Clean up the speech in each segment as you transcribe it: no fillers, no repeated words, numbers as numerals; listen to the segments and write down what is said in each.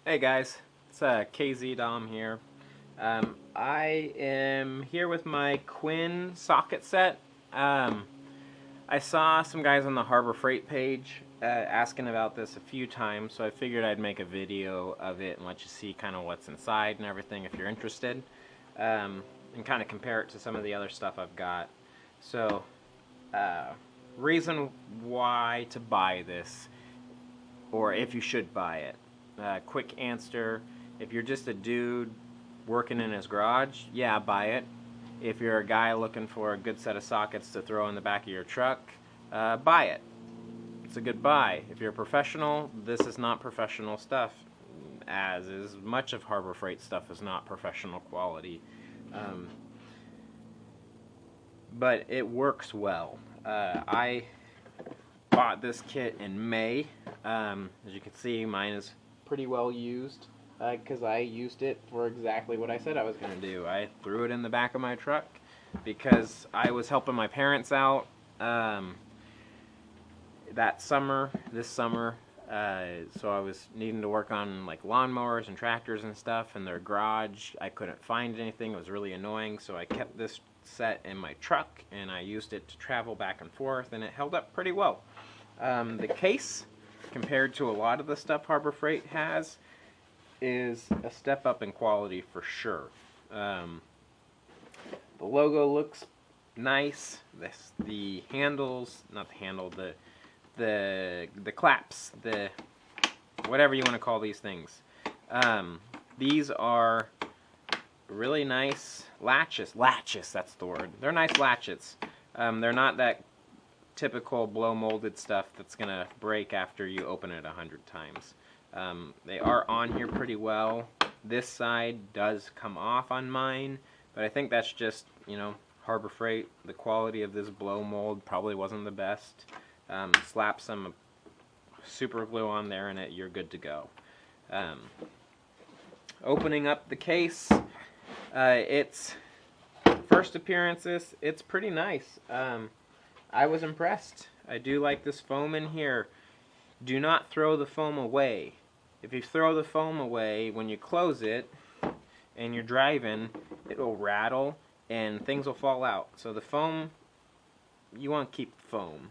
Hey guys, it's KZ Dom here. I am here with my Quinn socket set. Um, I saw some guys on the Harbor Freight page asking about this a few times, so I figured I'd make a video of it and let you see kind of what's inside and everything if you're interested, and kind of compare it to some of the other stuff I've got. So, uh, reason why to buy this, or if you should buy it. Quick answer: if you're just a dude working in his garage, yeah, buy it. If you're a guy looking for a good set of sockets to throw in the back of your truck, buy it. It's a good buy. If you're a professional, this is not professional stuff, as is much of Harbor Freight stuff is not professional quality. Um, but it works well. I bought this kit in May. As you can see, mine is pretty well used because I used it for exactly what I said I was going to do. I threw it in the back of my truck because I was helping my parents out this summer. So I was needing to work on like lawnmowers and tractors and stuff in their garage. I couldn't find anything. It was really annoying, so I kept this set in my truck and I used it to travel back and forth, and it held up pretty well. The case, compared to a lot of the stuff Harbor Freight has, is a step up in quality for sure. The logo looks nice. The handles, not the handle, the claps, the whatever you want to call these things. These are really nice latches. Latches, that's the word. They're nice latches. They're not that typical blow molded stuff that's gonna break after you open it 100 times. They are on here pretty well. This side does come off on mine, but I think that's just, Harbor Freight. The quality of this blow mold probably wasn't the best. Slap some super glue on there and you're good to go. Opening up the case, it's first appearances, it's pretty nice. I was impressed. I do like this foam in here. Do not throw the foam away. If you throw the foam away when you close it and you're driving, it will rattle and things will fall out. So the foam, you want to keep the foam.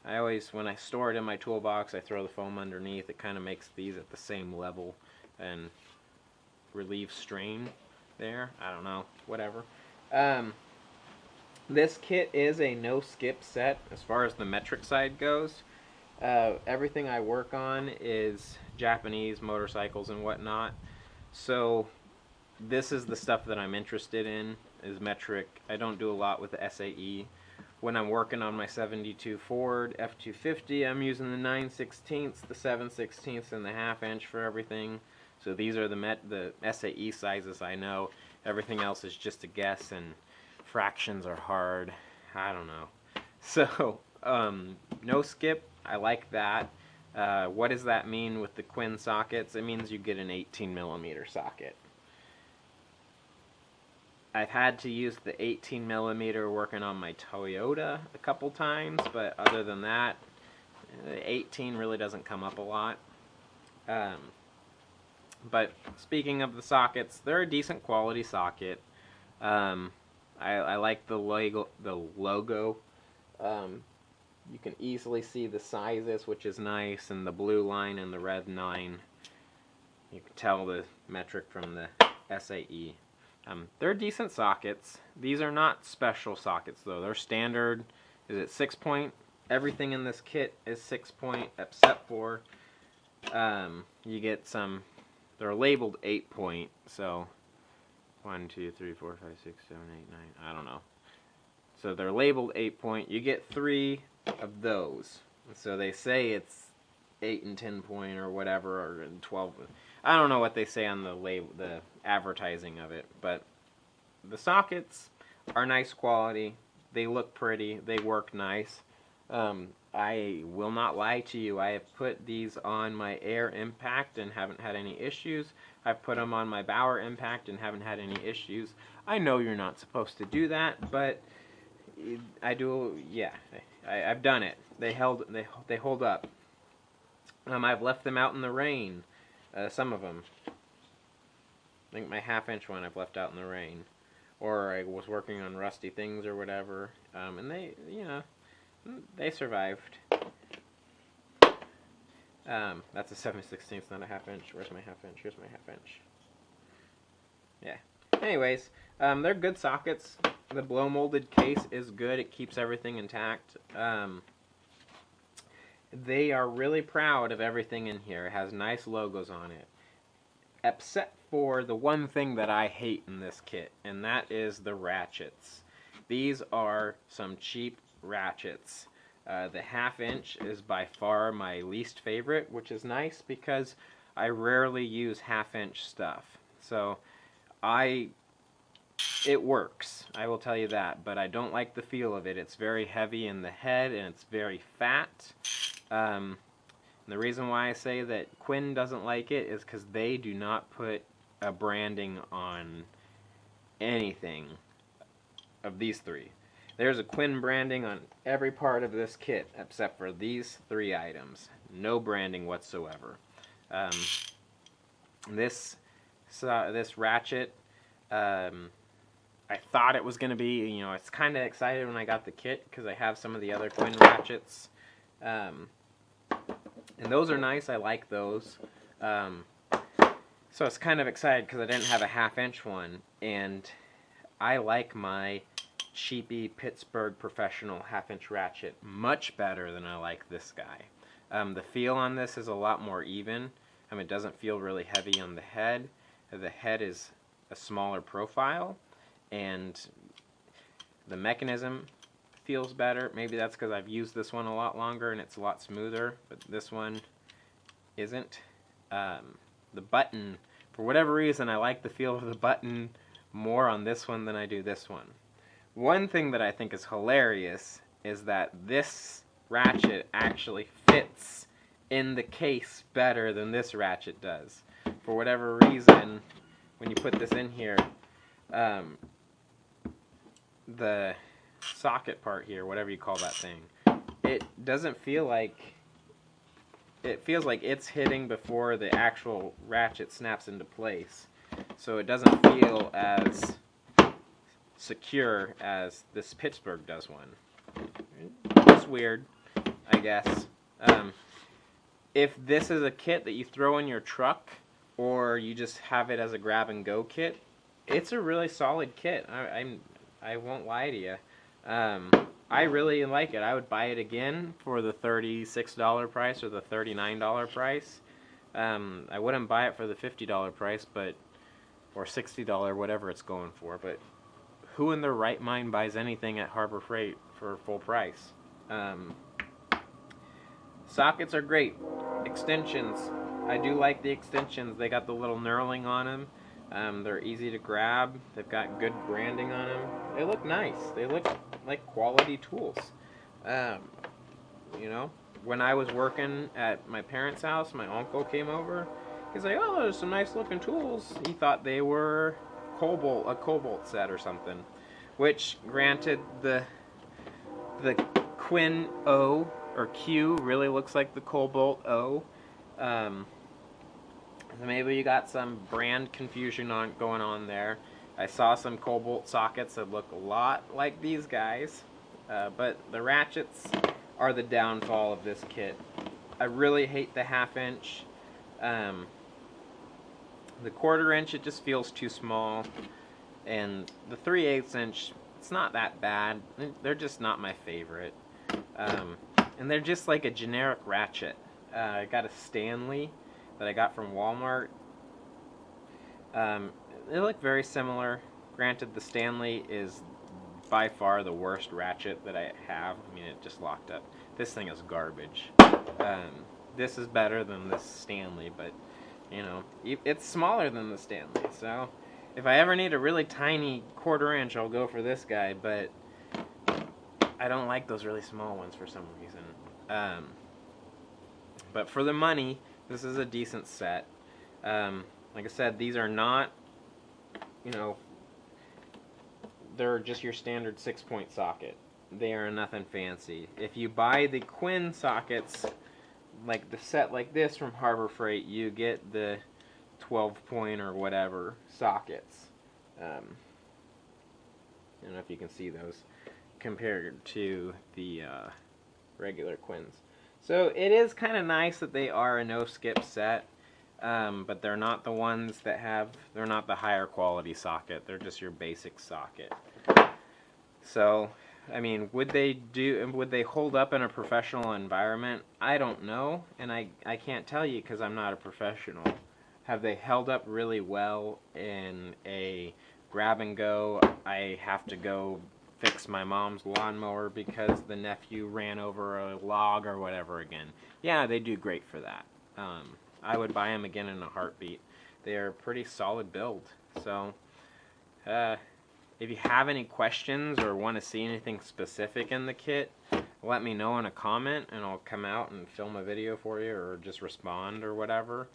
I always, when I store it in my toolbox, I throw the foam underneath. It kind of makes these at the same level and relieves strain there. I don't know, whatever. This kit is a no-skip set as far as the metric side goes. Everything I work on is Japanese motorcycles and whatnot. So this is the stuff that I'm interested in, is metric. I don't do a lot with the SAE. When I'm working on my 72 Ford F250, I'm using the 9/16, the 7/16, and the ½ inch for everything. So these are the SAE sizes I know. Everything else is just a guess, and fractions are hard. I don't know. So, no skip. I like that. What does that mean with the Quinn sockets? It means you get an 18mm socket. I've had to use the 18mm working on my Toyota a couple times, but other than that, the 18 really doesn't come up a lot. But speaking of the sockets, they're a decent quality socket. I like the logo. You can easily see the sizes, which is nice, and the blue line and the red line. You can tell the metric from the SAE. They're decent sockets. These are not special sockets, though. They're standard. Is it 6-point? Everything in this kit is 6-point, except for you get some. They're labeled 8-point, so 1, 2, 3, 4, 5, 6, 7, 8, 9. I don't know. So they're labeled 8-point. You get 3 of those. So they say it's 8 and 10-point or whatever, or 12. I don't know what they say on the advertising of it, but the sockets are nice quality. They look pretty. They work nice. I will not lie to you. I have put these on my Air Impact and haven't had any issues. I've put them on my Bauer Impact and haven't had any issues. I know you're not supposed to do that, but I do. Yeah, I've done it. They hold up. I've left them out in the rain. Some of them. I think my 1/2 inch one I've left out in the rain. Or I was working on rusty things or whatever. And they, they survived. That's a 7/16, not a 1/2 inch. Where's my 1/2 inch? Here's my 1/2 inch. Yeah. Anyways, they're good sockets. The blow molded case is good. It keeps everything intact. They are really proud of everything in here. It has nice logos on it. Except for the one thing that I hate in this kit, and that is the ratchets. These are some cheap ratchets. The 1/2 inch is by far my least favorite, which is nice because I rarely use 1/2 inch stuff. So it works, I will tell you that, but I don't like the feel of it. It's very heavy in the head and it's very fat. And the reason why I say that Quinn doesn't like it is because they do not put a branding on anything of these three. There's a Quinn branding on every part of this kit except for these 3 items. No branding whatsoever. This ratchet, I thought it was going to be, I was kind of excited when I got the kit because I have some of the other Quinn ratchets. And those are nice. I like those. So I was kind of excited because I didn't have a 1/2 inch one. And I like my cheapy Pittsburgh Professional 1/2 inch ratchet much better than I like this guy. The feel on this is a lot more even. It doesn't feel really heavy on the head. The head is a smaller profile. And the mechanism feels better. Maybe that's because I've used this one a lot longer and it's a lot smoother, but this one isn't. The button, for whatever reason, I like the feel of the button more on this one than I do this one. One thing that I think is hilarious is that this ratchet actually fits in the case better than this ratchet does. For whatever reason, when you put this in here, the socket part here, whatever you call that thing, it doesn't feel like, it feels like it's hitting before the actual ratchet snaps into place. So it doesn't feel as secure as this Pittsburgh does one. It's weird, I guess. If this is a kit that you throw in your truck or you just have it as a grab and go kit, it's a really solid kit. I won't lie to you. I really like it. I would buy it again for the $36 price or the $39 price. I wouldn't buy it for the $50 price, or $60, whatever it's going for. But who in their right mind buys anything at Harbor Freight for full price? Sockets are great. Extensions. I do like the extensions. They got the little knurling on them. They're easy to grab. They've got good branding on them. They look nice. They look like quality tools. When I was working at my parents' house, my uncle came over. He's like, "Oh, there's some nice looking tools." He thought they were a Cobalt set or something. Which, granted, the Quinn O or Q really looks like the Cobalt O. Maybe you got some brand confusion going on there. I saw some Cobalt sockets that look a lot like these guys, but the ratchets are the downfall of this kit. I really hate the 1/2 inch. The 1/4 inch, it just feels too small, and the 3/8 inch, it's not that bad. They're just not my favorite, and they're just like a generic ratchet. I got a Stanley that I got from Walmart. They look very similar. Granted, the Stanley is by far the worst ratchet that I have. It just locked up. This thing is garbage. This is better than this Stanley, but it's smaller than the Stanley. So if I ever need a really tiny 1/4 inch, I'll go for this guy. But I don't like those really small ones for some reason. But for the money, this is a decent set. Like I said, these are not, they're just your standard 6-point socket. They are nothing fancy. If you buy the Quinn sockets, like the set like this from Harbor Freight, you get the 12-point or whatever sockets. I don't know if you can see those compared to the regular Quinns. So it is kind of nice that they are a no-skip set, but they're not the ones that have, they're not the higher quality socket. They're just your basic socket. So, I mean, would they hold up in a professional environment? I don't know, and I can't tell you because I'm not a professional. Have they held up really well in a grab and go? I have to go fix my mom's lawnmower because the nephew ran over a log or whatever again. Yeah, they do great for that. I would buy them again in a heartbeat. They are a pretty solid build. So, if you have any questions or want to see anything specific in the kit, let me know in a comment and I'll come out and film a video for you or just respond or whatever.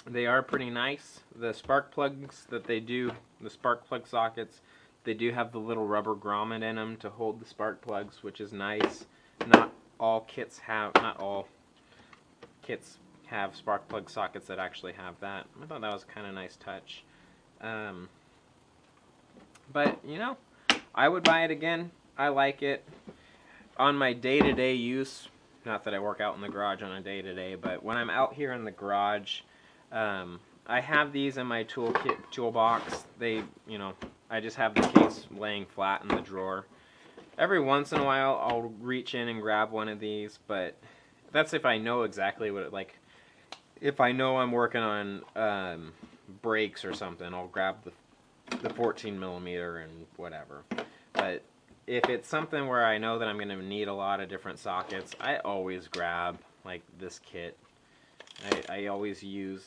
They are pretty nice. The spark plugs that they do, the spark plug sockets, they do have the little rubber grommet in them to hold the spark plugs, which is nice. Not all kits have spark plug sockets that actually have that. I thought that was kind of a nice touch. But, you know, I would buy it again. I like it. On my day-to-day use, not that I work out in the garage on a day-to-day, but when I'm out here in the garage, I have these in my toolbox. They, you know, I just have the case laying flat in the drawer. Every once in a while, I'll reach in and grab one of these, but that's if I know exactly what it, like, if I know I'm working on brakes or something, I'll grab the 14 millimeter and whatever. But if it's something where I know that I'm going to need a lot of different sockets, I always grab like this kit. I always use,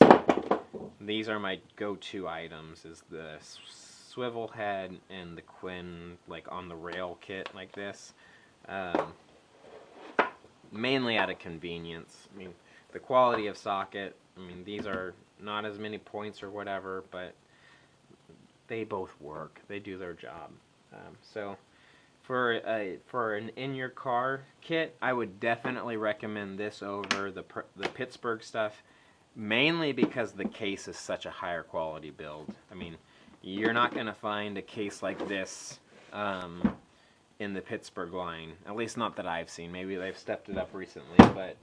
these are my go-to items, is the swivel head and the Quinn like on the rail kit like this. Mainly out of convenience. I mean, the quality of socket, I mean, these are not as many points or whatever, but they both work. They do their job. So for an in-your-car kit, I would definitely recommend this over the Pittsburgh stuff, mainly because the case is such a higher quality build. I mean, you're not going to find a case like this in the Pittsburgh line, at least not that I've seen. Maybe they've stepped it up recently, but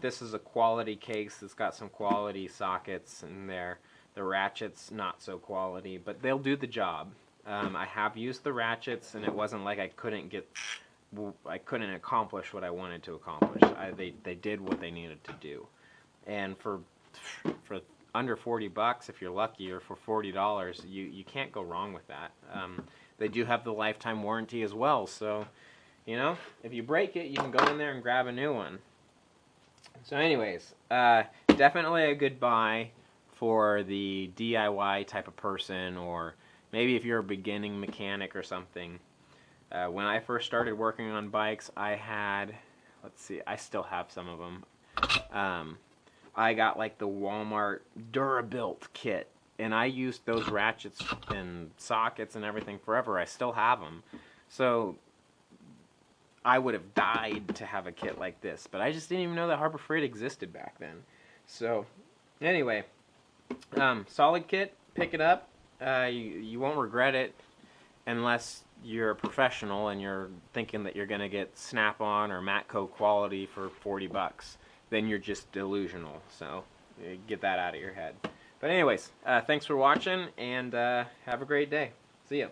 this is a quality case that's got some quality sockets in there. The ratchets, not so quality, but they'll do the job. I have used the ratchets, and it wasn't like I couldn't accomplish what I wanted to accomplish. They did what they needed to do, and for under 40 bucks, if you're lucky, or for $40, you can't go wrong with that. They do have the lifetime warranty as well, so you know, if you break it, you can go in there and grab a new one. So anyways, definitely a good buy for the DIY type of person, or maybe if you're a beginning mechanic or something. When I first started working on bikes, I had, let's see, I still have some of them. I got like the Walmart Durabuilt kit, and I used those ratchets and sockets and everything forever. I still have them. So I would have died to have a kit like this, but I just didn't even know that Harbor Freight existed back then. So anyway, solid kit, pick it up. You won't regret it unless you're a professional and you're thinking that you're going to get Snap-on or Matco quality for 40 bucks. Then you're just delusional. So get that out of your head. But anyways, thanks for watching, and have a great day. See ya.